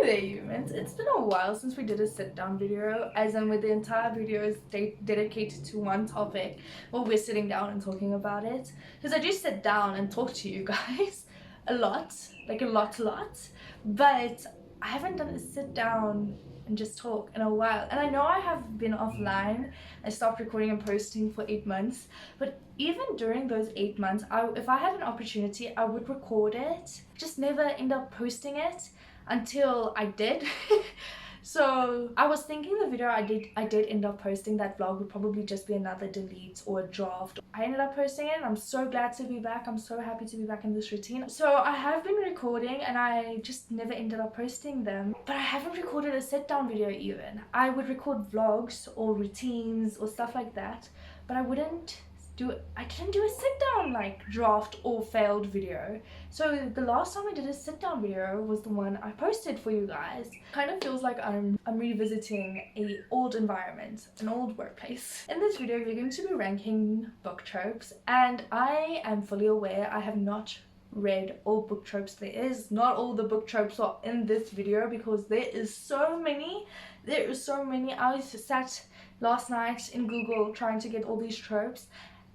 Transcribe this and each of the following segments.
Hi there humans, it's been a while since we did a sit down video, as in with the entire video is dedicated to one topic where we're sitting down and talking about it. Because I do sit down and talk to you guys a lot, like a lot, but I haven't done a sit down and just talk in a while. And I know I have been offline. I stopped recording and posting for 8 months, but even during those 8 months, if I had an opportunity, I would record it, just never end up posting it until I did. So I was thinking the video I did end up posting, that vlog, would probably just be another delete or a draft. I ended up posting it and I'm so glad to be back. I'm so happy to be back in this routine. So I have been recording and I just never ended up posting them. But I haven't recorded a sit down video even. I would record vlogs or routines or stuff like that, but I didn't do a sit down like draft or failed video. So the last time I did a sit down video was the one I posted for you guys. Kind of feels like I'm revisiting a old environment, an old workplace. In this video we're going to be ranking book tropes, and I am fully aware I have not read all book tropes there is. Not all the book tropes are in this video because there is so many. I sat last night in Google trying to get all these tropes,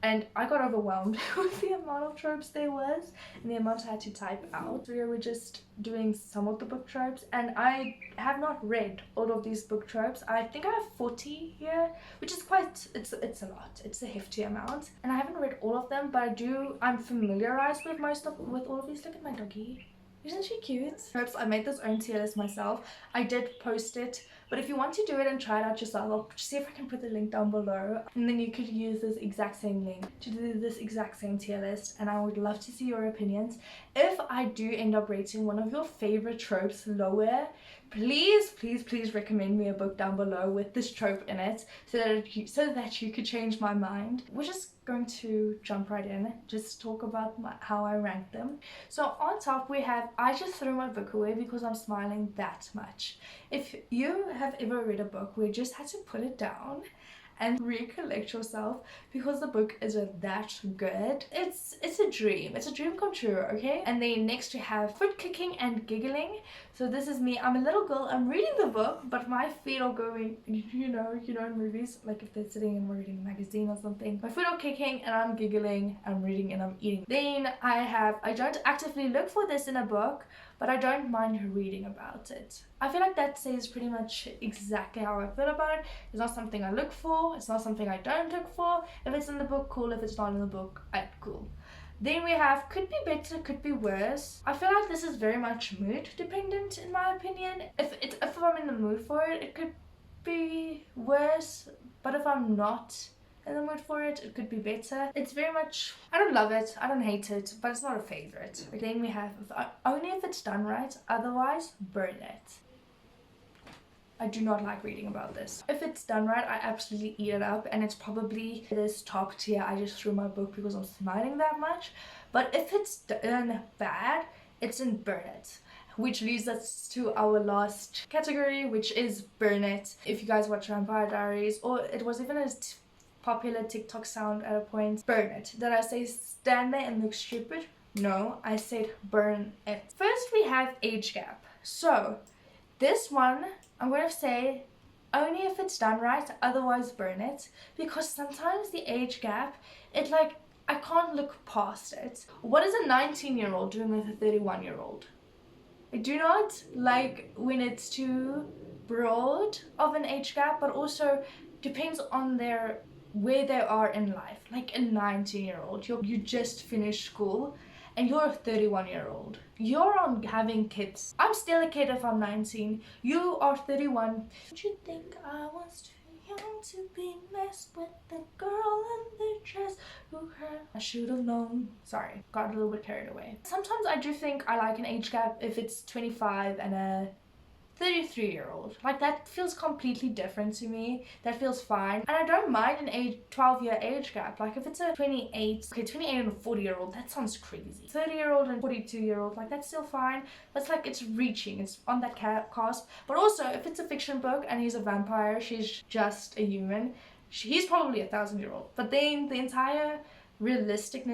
and I got overwhelmed with the amount of tropes there was and the amount I had to type out. So we're just doing some of the book tropes, and I have not read all of these book tropes. I think I have 40 here, which is quite, it's a lot. It's a hefty amount, and I haven't read all of them, but I'm familiarized with all of these. Look at my doggy. Isn't she cute? Tropes, I made this own tier list myself. I did post it, but if you want to do it and try it out yourself, I'll see if I can put the link down below, and then you could use this exact same link to do this exact same tier list, and I would love to see your opinions. If I do end up rating one of your favorite tropes lower, please recommend me a book down below with this trope in it, so that you could change my mind. We're just going to jump right in, just talk about how I rank them. So on top we have, I just threw my book away because I'm smiling that much. If you have ever read a book where you just had to put it down and recollect yourself because the book is that good, it's a dream come true, okay? And then next we have foot kicking and giggling. So this is me. I'm a little girl, I'm reading the book, but my feet are going, you know in movies, like if they're sitting and we're reading a magazine or something, my feet are kicking and I'm giggling, I'm reading and I'm eating. Then I don't actively look for this in a book, but I don't mind reading about it. I feel like that says pretty much exactly how I feel about it. It's not something I look for, it's not something I don't look for. If it's in the book, cool. If it's not in the book, cool. Then we have could be better, could be worse. I feel like this is very much mood dependent in my opinion. If I'm in the mood for it, it could be worse, but if I'm not in the mood for it, it could be better. It's very much, I don't love it, I don't hate it, but it's not a favorite. Then we have only if it's done right, otherwise burn it. I do not like reading about this. If it's done right, I absolutely eat it up, and it's probably this top tier. I just threw my book because I'm smiling that much. But if it's done bad, it's in burn it, which leads us to our last category, which is burn it. If you guys watch Vampire Diaries, or it was even a popular TikTok sound at a point, burn it. Did I say stand there and look stupid? No, I said burn it. First we have age gap. So this one, I'm going to say only if it's done right, otherwise burn it, because sometimes the age gap, I can't look past it. What is a 19-year-old doing with a 31-year-old? I do not like when it's too broad of an age gap, but also depends on where they are in life. Like a 19-year-old, you just finished school, and you're a 31-year-old. You're on having kids. I'm still a kid if I'm 19. You are 31. Don't you think I was too young to be messed with the girl in the dress who hurt? I should have known. Sorry, got a little bit carried away. Sometimes I do think I like an age gap if it's 25 and a 33-year-old. Like, that feels completely different to me. That feels fine. And I don't mind an 12-year age gap. Like, if it's a 28 and a 40-year-old, that sounds crazy. 30-year-old and 42-year-old, like, that's still fine. That's like, it's reaching. It's on that cusp. But also, if it's a fiction book and he's a vampire, she's just a human, he's probably a 1,000-year-old. But then the entire realistic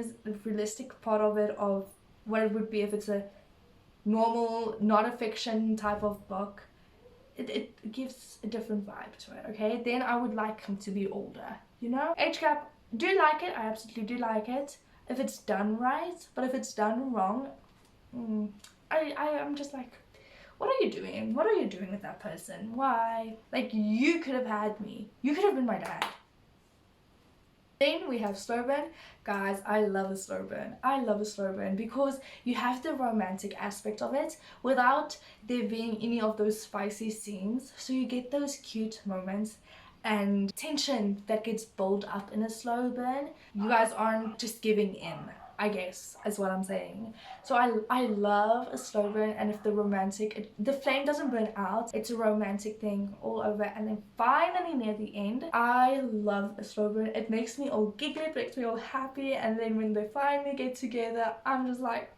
part of it, of what it would be if it's a normal, not a fiction type of book, it gives a different vibe to it, okay? Then I would like him to be older, you know? Age gap, do like it, I absolutely do like it if it's done right, but if it's done wrong, I'm just like, what are you doing? What are you doing with that person? Why? Like, you could have had me. You could have been my dad. Then we have slow burn. Guys, I love a slow burn. I love a slow burn because you have the romantic aspect of it without there being any of those spicy scenes. So you get those cute moments and tension that gets built up in a slow burn. You guys aren't just giving in, I guess, is what I'm saying. So I love a slow burn, and if the flame doesn't burn out, it's a romantic thing all over, and then finally near the end, I love a slow burn. It makes me all giggly, it makes me all happy, and then when they finally get together, I'm just like,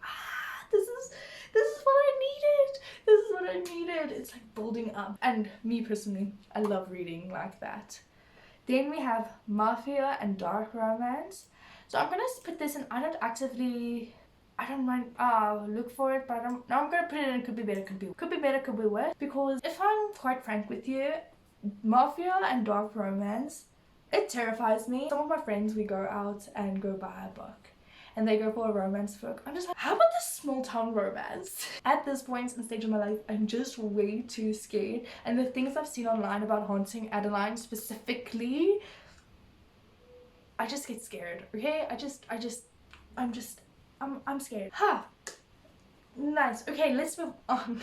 this is what I needed. This is what I needed. It's like building up, and me personally, I love reading like that. Then we have mafia and dark romance. So I'm gonna put this in. I don't mind look for it, but I'm gonna put it in could be better, could be better, could be worse. Because if I'm quite frank with you, mafia and dark romance, it terrifies me. Some of my friends, we go out and go buy a book, and they go for a romance book. I'm just like, how about this small town romance? At this point in stage of my life, I'm just way too scared. And the things I've seen online about haunting Adeline specifically, I just get scared, okay? I'm scared. Nice. Okay, let's move on.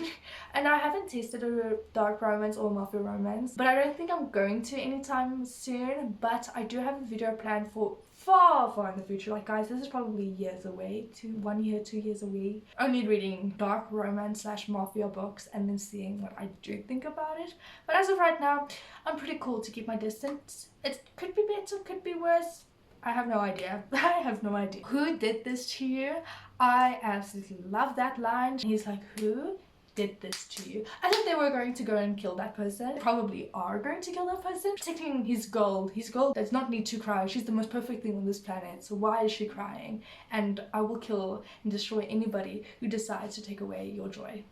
And I haven't tasted a dark romance or mafia romance, but I don't think I'm going to anytime soon. But I do have a video planned for far in the future. Like, guys, this is probably years away, 1 year, 2 years away. Only reading dark romance / mafia books and then seeing what I do think about it. But as of right now, I'm pretty cool to keep my distance. It could be better, could be worse. I have no idea. I have no idea. Who did this to you? I absolutely love that line. He's like, who did this to you? I thought they were going to go and kill that person. Probably are going to kill that person. Protecting his gold. His gold does not need to cry. She's the most perfect thing on this planet. So why is she crying? And I will kill and destroy anybody who decides to take away your joy.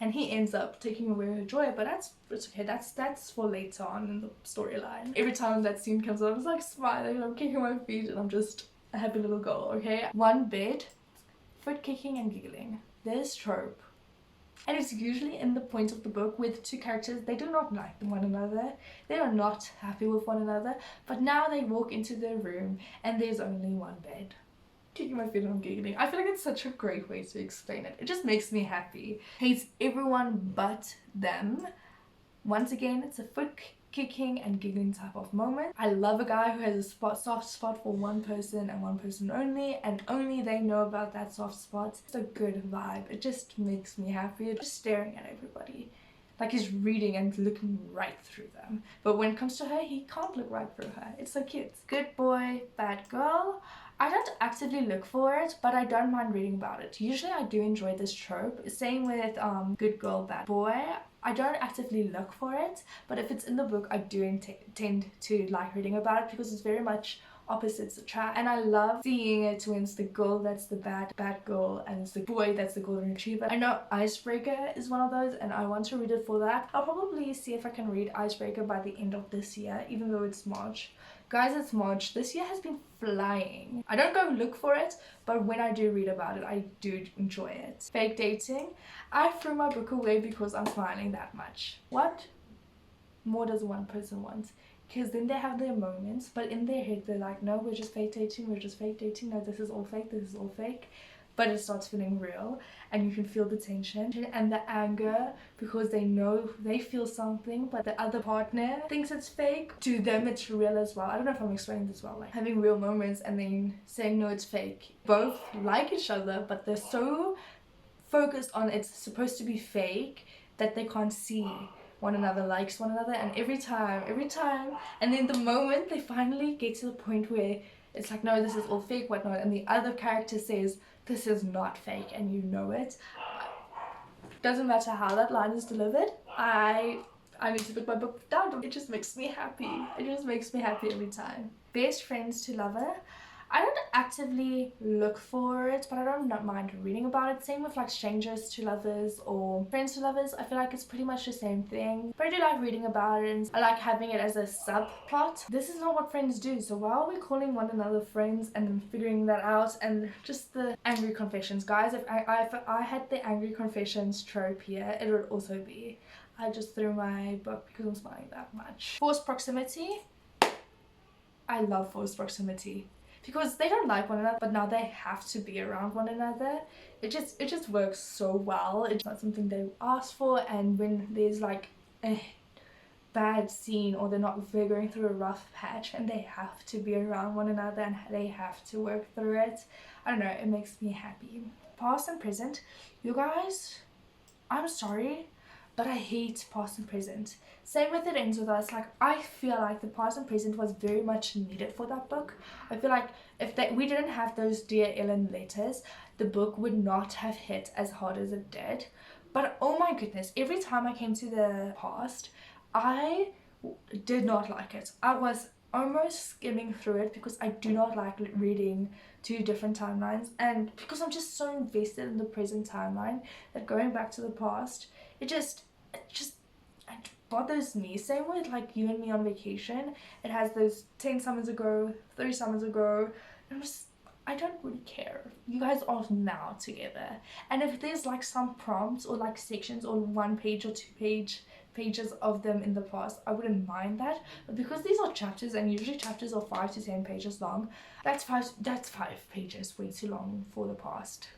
And he ends up taking away her joy, but it's okay. That's for later on in the storyline. Every time that scene comes up, I'm just like smiling, I'm kicking my feet, and I'm just a happy little girl, okay? One bed, foot kicking and giggling. This trope. And it's usually in the point of the book where the two characters, they do not like one another. They are not happy with one another. But now they walk into their room and there's only one bed. Kicking my feet and I'm giggling. I feel like it's such a great way to explain it. It just makes me happy. Hates everyone but them. Once again, it's a foot kicking and giggling type of moment. I love a guy who has a soft spot for one person and one person only, and only they know about that soft spot. It's a good vibe. It just makes me happy. Just staring at everybody. Like he's reading and looking right through them. But when it comes to her, he can't look right through her. It's so cute. Good boy, bad girl. I don't actively look for it, but I don't mind reading about it. Usually I do enjoy this trope. Same with good girl, bad boy. I don't actively look for it, but if it's in the book, I do tend to like reading about it because it's very much opposites attract. And I love seeing it when it's the girl that's the bad girl and it's the boy that's the golden retriever. I know Icebreaker is one of those and I want to read it for that. I'll probably see if I can read Icebreaker by the end of this year, even though it's March. Guys, it's March. This year has been flying. I don't go look for it, but when I do read about it, I do enjoy it. Fake dating. I threw my book away because I'm smiling that much. What more does one person want? Because then they have their moments, but in their head they're like, no, we're just fake dating, we're just fake dating, no, this is all fake, this is all fake. But it starts feeling real, and you can feel the tension and the anger because they know they feel something, but the other partner thinks it's fake. To them, it's real as well. I don't know if I'm explaining this well. Like having real moments and then saying, no, it's fake. Both like each other, but they're so focused on it's supposed to be fake that they can't see one another likes one another. And every time, and then the moment they finally get to the point where it's like, no, this is all fake, whatnot, and the other character says, this is not fake, and you know it. Doesn't matter how that line is delivered, I need to put my book down. It just makes me happy. It just makes me happy every time. Best friends to lover. I don't actively look for it, but I don't not mind reading about it. Same with like strangers to lovers or friends to lovers. I feel like it's pretty much the same thing. But I do like reading about it, and I like having it as a subplot. This is not what friends do, so why are we calling one another friends and then figuring that out? And just the angry confessions, guys. If I had the angry confessions trope here, it would also be I just threw my book because I'm smiling that much. Forced proximity. I love forced proximity because they don't like one another, but now they have to be around one another. It just works so well. It's not something they ask for, and when there's like a bad scene or they're going through a rough patch and they have to be around one another and they have to work through it, I don't know, it makes me happy. Past and present, you guys, I'm sorry, but I hate past and present. Same with It Ends With Us. Like, I feel like the past and present was very much needed for that book. I feel like if we didn't have those Dear Ellen letters, the book would not have hit as hard as it did. But oh my goodness, every time I came to the past, I did not like it. I was almost skimming through it because I do not like reading two different timelines, and because I'm just so invested in the present timeline that going back to the past, it bothers me. Same with like You and Me on Vacation. It has those 10 summers ago, 30 summers ago. I don't really care. You guys are now together. And if there's like some prompts or like sections or 1 page or 2 pages of them in the past, I wouldn't mind that. But because these are chapters, and usually chapters are 5 to 10 pages long, that's five pages way too long for the past.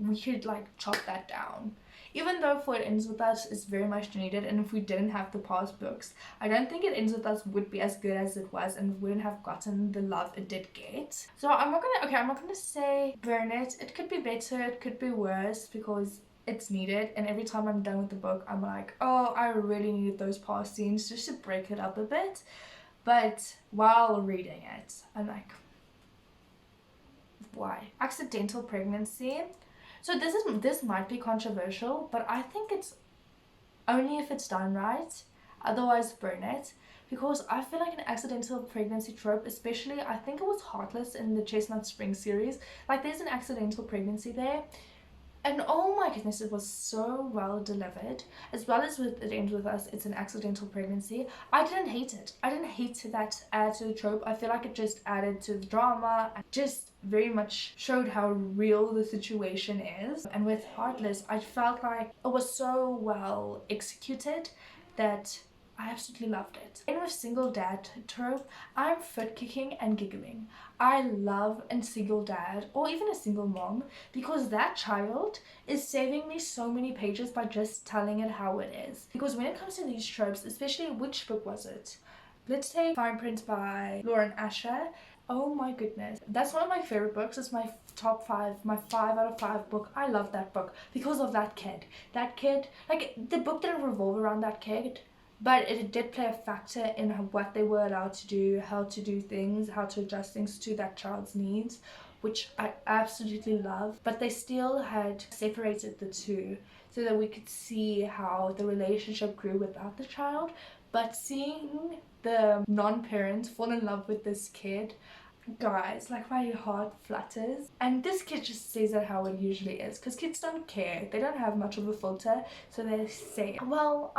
We could like chop that down. Even though For It Ends With Us is very much needed, and if we didn't have the past books, I don't think It Ends With Us would be as good as it was and wouldn't have gotten the love it did get. So I'm not gonna say burn it. It could be better, it could be worse, because it's needed, and every time I'm done with the book I'm like, oh, I really needed those past scenes just to break it up a bit. But while reading it, I'm like, why? Accidental pregnancy. So this might be controversial, but I think it's only if it's done right. Otherwise, burn it. Because I feel like an accidental pregnancy trope, especially, I think it was Heartless in the Chestnut Spring series. Like, there's an accidental pregnancy there. And oh my goodness, it was so well delivered. As well as with It Ends With Us, it's an accidental pregnancy. I didn't hate it. I didn't hate that add to the trope. I feel like it just added to the drama. It just very much showed how real the situation is. And with Heartless, I felt like it was so well executed that I absolutely loved it. And with single dad trope, I'm foot kicking and giggling. I love a single dad or even a single mom, because that child is saving me so many pages by just telling it how it is. Because when it comes to these tropes, especially, which book was it? Let's take Fine Print by Lauren Asher. Oh my goodness, that's one of my favorite books. It's my top 5, my 5 out of 5 book. I love that book because of that kid. That kid, like, the book didn't revolve around that kid, but it did play a factor in what they were allowed to do, how to do things, how to adjust things to that child's needs, which I absolutely love. But they still had separated the two so that we could see how the relationship grew without the child. But seeing the non-parent fall in love with this kid, guys, like, my heart flutters. And this kid just says it how it usually is, because kids don't care. They don't have much of a filter, so they say, well,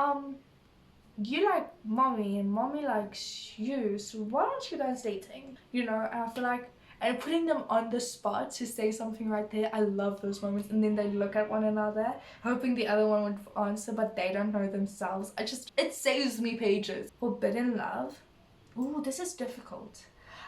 you like mommy and mommy likes you, so why aren't you guys dating? You know, and I feel like, and putting them on the spot to say something right there, I love those moments. And then they look at one another hoping the other one would answer, but they don't know themselves. It saves me pages. Forbidden Love. Ooh, this is difficult.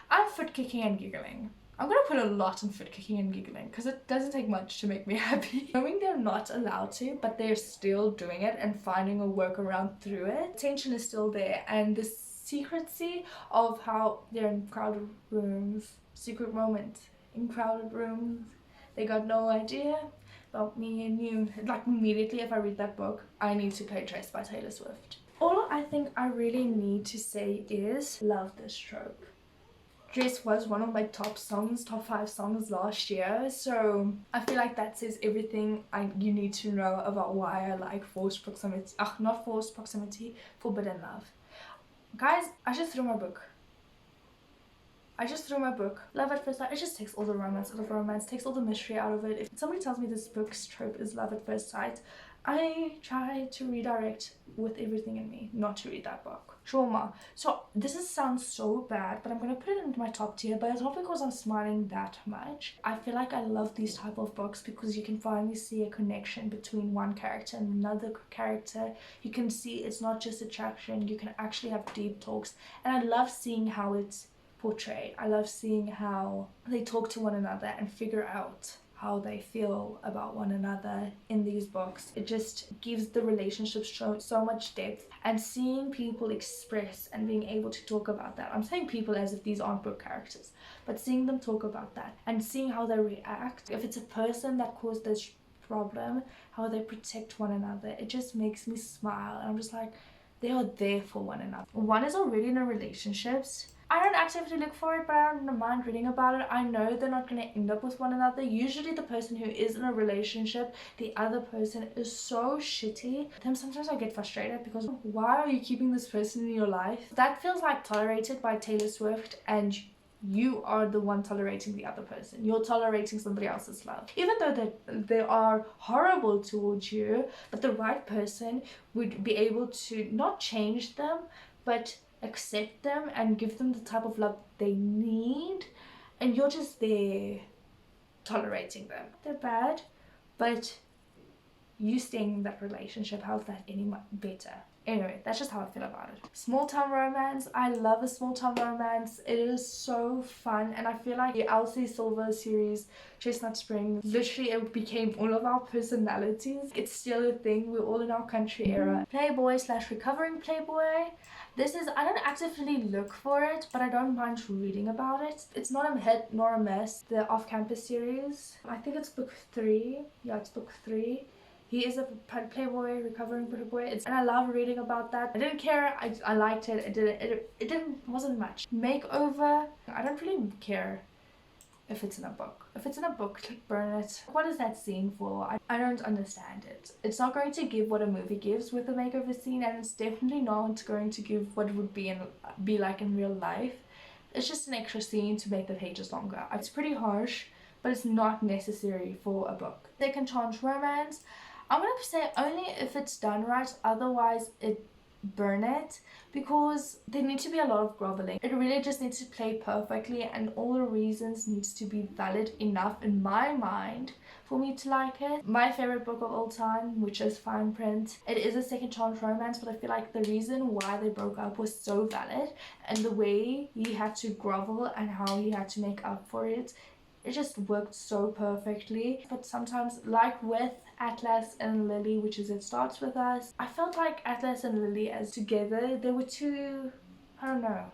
I'm foot kicking and giggling. I'm gonna put a lot in foot kicking and giggling because it doesn't take much to make me happy. Knowing they're not allowed to, but they're still doing it and finding a workaround through it. Tension is still there, and the secrecy of how they're in crowded rooms. Secret moment in crowded rooms. They got no idea about me and you. Like, immediately if I read that book, I need to play Dress by Taylor Swift. All I think I really need to say is love this trope. Dress was one of my top 5 songs last year, so I feel like that says everything you need to know about why I like forced proximity. Not forced proximity, Forbidden Love. Guys, I just threw my book. I just threw my book. Love at first sight. It just takes all the romance out of romance, takes all the mystery out of it. If somebody tells me this book's trope is love at first sight, I try to redirect with everything in me not to read that book. Trauma. So sounds so bad, but I'm gonna put it into my top tier, but it's not because I'm smiling that much. I feel like I love these type of books because you can finally see a connection between one character and another character. You can see it's not just attraction, you can actually have deep talks, and I love seeing how it's portrayed. I love seeing how they talk to one another and figure out how they feel about one another in these books. It just gives the relationships so much depth, and seeing people express and being able to talk about that. I'm saying people as if these aren't book characters, but seeing them talk about that and seeing how they react. If it's a person that caused this problem, how they protect one another, it just makes me smile, and I'm just like, they are there for one another. One is already in a relationship. I don't actively look for it, but I don't mind reading about it. I know they're not going to end up with one another. Usually the person who is in a relationship, the other person is so shitty. Then sometimes I get frustrated because why are you keeping this person in your life? That feels like Tolerated by Taylor Swift, and you are the one tolerating the other person. You're tolerating somebody else's love. Even though they are horrible towards you, but the right person would be able to not change them, but accept them and give them the type of love they need, and you're just there tolerating them. They're bad, but you staying in that relationship, how's that any better? Anyway, that's just how I feel about it. Small town romance. I love a small town romance. It is so fun, and I feel like the Elsie Silver series, Chestnut Spring, literally it became all of our personalities. It's still a thing. We're all in our country era. Playboy / recovering playboy. This is, I don't actively look for it, but I don't mind reading about it. It's not a hit nor a miss. The off-campus series. I think it's book 3. Yeah, it's book 3. He is a playboy, recovering playboy, and I love reading about that. I didn't care. I liked it. It wasn't much. Makeover. I don't really care if it's in a book. If it's in a book, click burn it. What is that scene for? I don't understand it. It's not going to give what a movie gives with a makeover scene, and it's definitely not going to give what it would be like in real life. It's just an extra scene to make the pages longer. It's pretty harsh, but it's not necessary for a book. Second chance romance. I'm gonna say only if it's done right, otherwise burn it, because there needs to be a lot of groveling. It really just needs to play perfectly, and all the reasons needs to be valid enough in my mind for me to like it. My favorite book of all time, which is Fine Print. It is a second chance romance, but I feel like the reason why they broke up was so valid, and the way he had to grovel and how he had to make up for it, it just worked so perfectly. But sometimes, like with Atlas and Lily, which is It Starts With Us, I felt like Atlas and Lily as together, they were too, I don't know,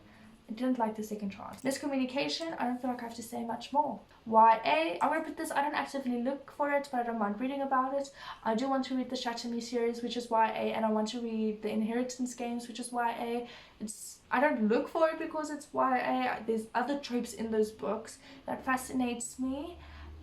I didn't like the second chance. Miscommunication, I don't feel like I have to say much more. YA, I'm gonna put this, I don't actively look for it, but I don't mind reading about it. I do want to read the Shatter Me series, which is YA, and I want to read the Inheritance Games, which is YA. I don't look for it because it's YA. There's other tropes in those books that fascinates me,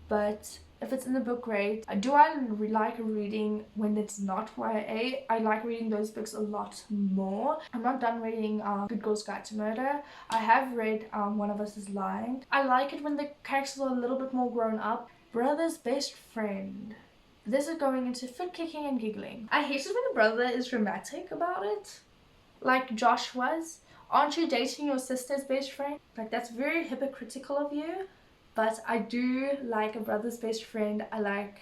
but if it's in the book, great. I like reading when it's not YA. I like reading those books a lot more. I'm not done reading Good Girl's Guide to Murder. I have read One of Us is Lying. I like it when the characters are a little bit more grown up. Brother's Best Friend. This is going into foot kicking and giggling. I hate it when the brother is dramatic about it, like Josh was. Aren't you dating your sister's best friend? Like, that's very hypocritical of you. But I do like a brother's best friend. I like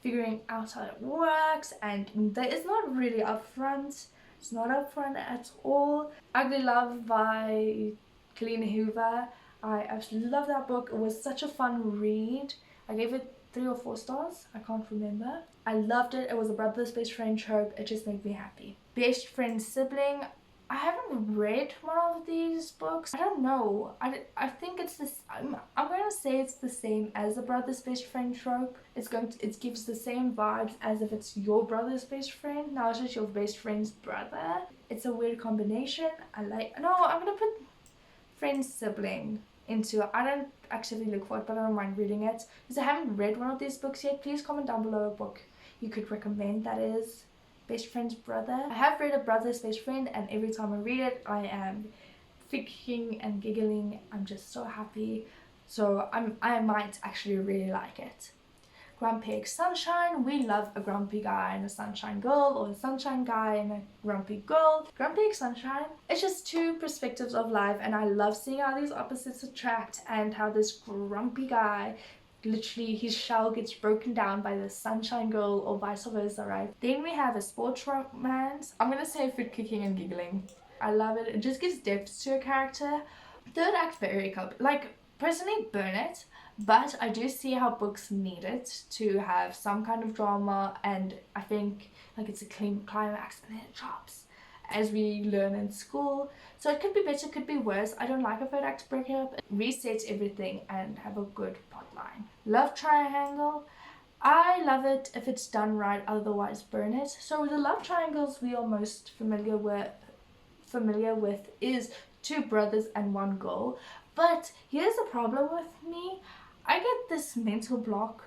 figuring out how it works, and it's not really upfront. It's not upfront at all. Ugly Love by Colleen Hoover. I absolutely love that book. It was such a fun read. I gave it 3 or 4 stars. I can't remember. I loved it. It was a brother's best friend trope. It just made me happy. Best friend sibling. I haven't read one of these books. I don't know. I think it's this. I'm going to say it's the same as the brother's best friend trope. It gives the same vibes as if it's your brother's best friend. Now it's just your best friend's brother. It's a weird combination. I'm gonna put friend sibling into it. I don't actually look for it, but I don't mind reading it. Because I haven't read one of these books yet. Please comment down below a book you could recommend that is best friend's brother. I have read A Brother's Best Friend, and every time I read it, I am kicking and giggling. I'm just so happy. So I might actually really like it. Grumpy Egg Sunshine. We love a grumpy guy and a sunshine girl, or a sunshine guy and a grumpy girl. Grumpy Egg Sunshine. It's just two perspectives of life, and I love seeing how these opposites attract and how this grumpy guy, literally his shell gets broken down by the sunshine girl, or vice versa, right? Then we have a sports romance. I'm gonna say foot kicking and giggling. I love it. It just gives depth to a character. Third act, very like, personally, burn it. But I do see how books need it to have some kind of drama, and I think like it's a clean climax and then it drops, as we learn in school. So it could be better, could be worse. I don't like a third act breakup. Reset everything and have a good plotline. Love triangle. I love it if it's done right, otherwise burn it. So the love triangles we are most familiar with is two brothers and one girl. But here's the problem with me. I get this mental block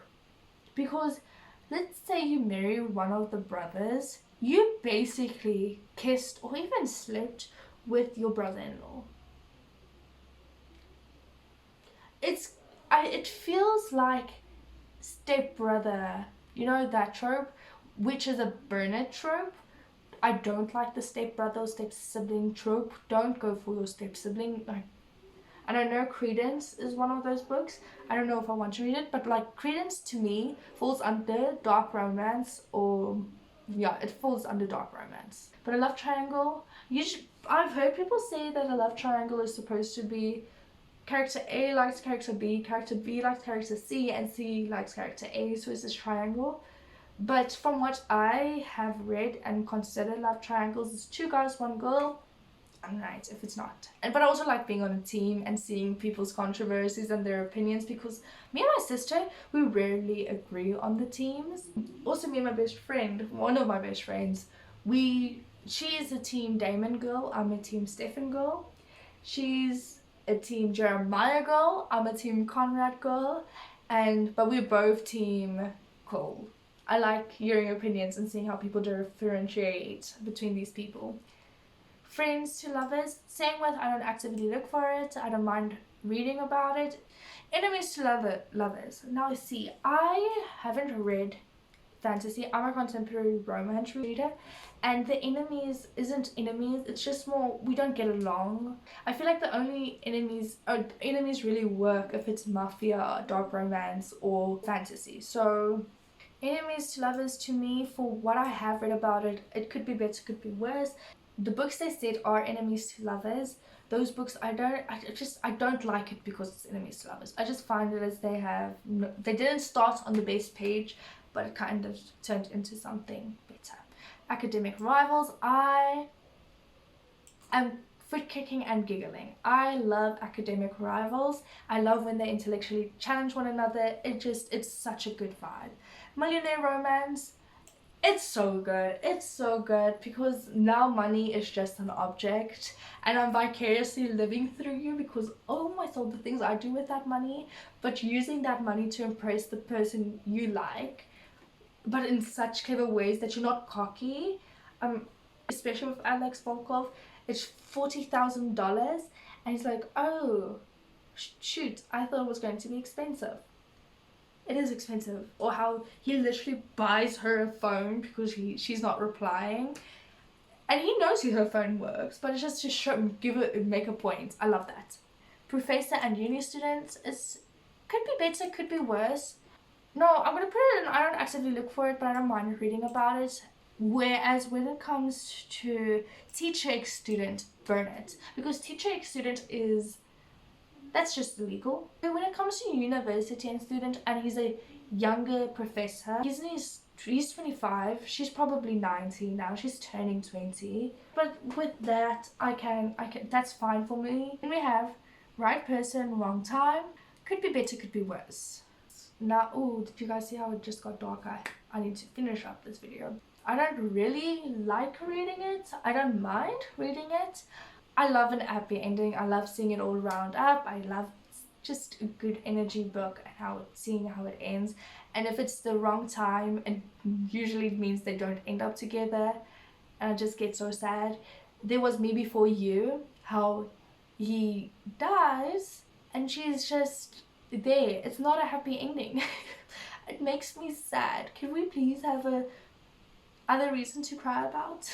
because let's say you marry one of the brothers, you basically kissed or even slept with your brother-in-law. It feels like stepbrother, you know, that trope, which is a burn it trope. I don't like the stepbrother or step sibling trope. Don't go for your step sibling. And I know Credence is one of those books. I don't know if I want to read it, but like Credence to me falls under dark romance, or yeah, it falls under dark romance. But a love triangle, I've heard people say that a love triangle is supposed to be character A likes character B likes character C, and C likes character A, so it's this triangle. But from what I have read and considered love triangles, it's two guys, one girl. I'm right if it's not. But I also like being on a team and seeing people's controversies and their opinions, because me and my sister, we rarely agree on the teams. Also, me and my best friend, one of my best friends, she is a team Damon girl, I'm a team Stefan girl. She's a team Jeremiah girl, I'm a team Conrad girl, but we're both team Cole. I like hearing opinions and seeing how people differentiate between these people. Friends to lovers, same with, I don't actively look for it, I don't mind reading about it. Enemies to lovers. Now see, I haven't read fantasy, I'm a contemporary romance reader, and the enemies isn't enemies, it's just more we don't get along. I feel like the only enemies really work if it's mafia, dark romance, or fantasy. So enemies to lovers, to me, for what I have read about it, it could be better, could be worse. The books they said are enemies to lovers. Those books I don't like it because it's enemies to lovers. I just find it as they didn't start on the base page, but it kind of turned into something better. Academic rivals. I am foot kicking and giggling. I love academic rivals. I love when they intellectually challenge one another. It's such a good vibe. Millionaire romance. It's so good. It's so good because now money is just an object and I'm vicariously living through you, because oh my soul, the things I do with that money, but using that money to impress the person you like, but in such clever ways that you're not cocky. Especially with Alex Volkov, it's $40,000 and he's like, oh shoot, I thought it was going to be expensive. It is expensive. Or how he literally buys her a phone because she's not replying, and he knows her phone works, but it's just to make a point. I love that. Professor and uni students, could be better, could be worse. No, I'm gonna put it in, I don't actively look for it, but I don't mind reading about it. Whereas when it comes to teacher ex student, burn it, because teacher ex student that's just illegal. When it comes to university and student, and he's a younger professor, he's 25, she's probably 19 now, she's turning 20. But with that, I can that's fine for me. And we have right person, wrong time. Could be better, could be worse. Now, oh, did you guys see how it just got darker? I need to finish up this video. I don't really like reading it. I don't mind reading it. I love an happy ending. I love seeing it all round up. I love just a good energy book and seeing how it ends. And if it's the wrong time, it usually means they don't end up together, and I just get so sad. There was Me Before You, how he dies and she's just there. It's not a happy ending. It makes me sad. Can we please have a other reason to cry about?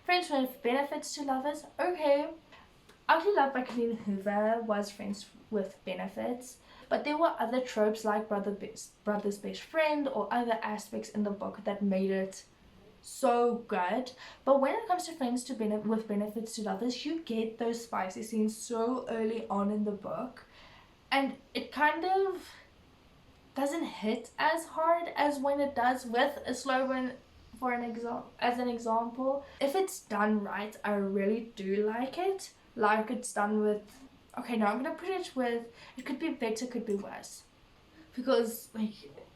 Friends with benefits to lovers. Okay. I actually love by Colleen Hoover was friends with benefits, but there were other tropes like brother's best friend or other aspects in the book that made it so good. But when it comes to friends to with benefits to lovers, you get those spicy scenes so early on in the book, and it kind of doesn't hit as hard as when it does with a slow burn. For an example, if it's done right, I really do like it. Like it's done with, okay, now I'm gonna put it with, it could be better, could be worse, because like,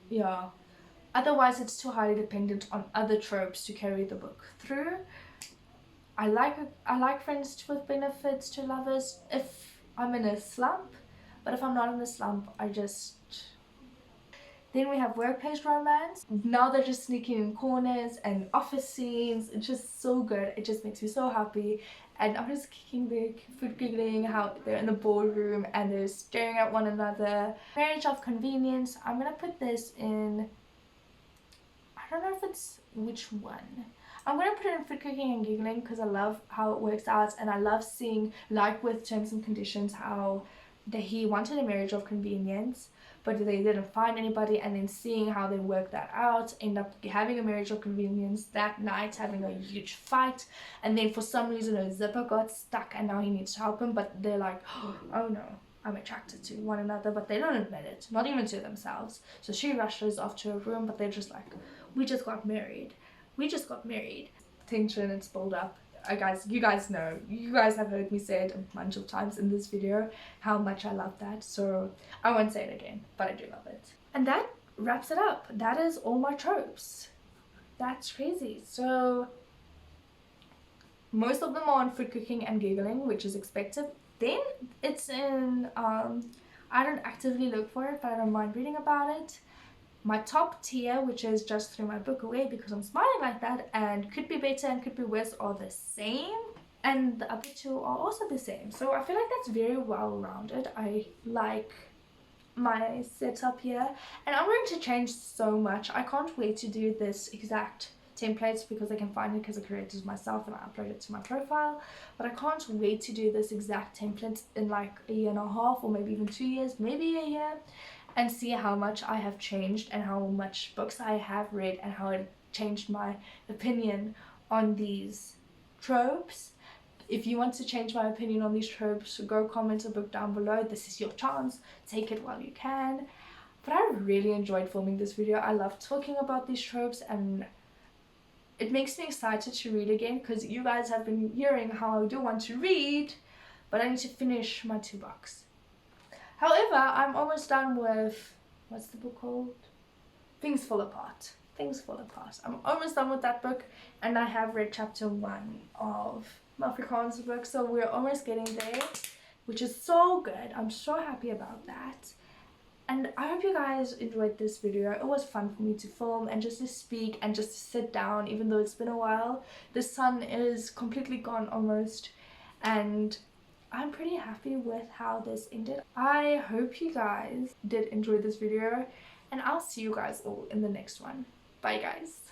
yeah, otherwise it's too highly dependent on other tropes to carry the book through. I like friends with benefits to lovers if I'm in a slump, but if I'm not in a slump, I just. Then we have workplace romance. Now they're just sneaking in corners and office scenes. It's just so good. It just makes me so happy. And I'm just kicking back, food giggling how they're in the boardroom and they're staring at one another. Marriage of convenience. I'm gonna put this in, I don't know if it's which one. I'm gonna put it in food cooking and giggling because I love how it works out, and I love seeing, like with terms and conditions, how he wanted a marriage of convenience but they didn't find anybody, and then seeing how they work that out, end up having a marriage of convenience that night, having a huge fight, and then for some reason a zipper got stuck and now he needs to help him, but they're like, oh no, I'm attracted to one another, but they don't admit it, not even to themselves. So she rushes off to her room, but they're just like, we just got married. Tension, it's built up. You guys know, you guys have heard me say it a bunch of times in this video how much I love that, so I won't say it again, but I do love it. And that wraps it up. That is all my tropes. That's crazy. So most of them are on food cooking and giggling, which is expected. Then it's in I don't actively look for it, but I don't mind reading about it. My top tier, which is just throw my book away because I'm smiling like that, and could be better and could be worse, are the same, and the other two are also the same. So I feel like that's very well rounded. I like my setup here, and I'm going to change so much. I can't wait to do this exact templates because I can find it because I created it myself and I uploaded it to my profile, but I can't wait to do this exact template in like a year and a half, or maybe even 2 years, maybe a year, and see how much I have changed and how much books I have read and how it changed my opinion on these tropes. If you want to change my opinion on these tropes, go comment a book down below. This is your chance. Take it while you can. But I really enjoyed filming this video. I love talking about these tropes, and it makes me excited to read again because you guys have been hearing how I do want to read, but I need to finish my 2 books. However, I'm almost done with, what's the book called? Things Fall Apart. Things Fall Apart. I'm almost done with that book, and I have read chapter 1 of my Afrikaans book, so we're almost getting there, which is so good. I'm so happy about that. And I hope you guys enjoyed this video. It was fun for me to film and just to speak and just to sit down, even though it's been a while. The sun is completely gone almost, and I'm pretty happy with how this ended. I hope you guys did enjoy this video, and I'll see you guys all in the next one. Bye guys.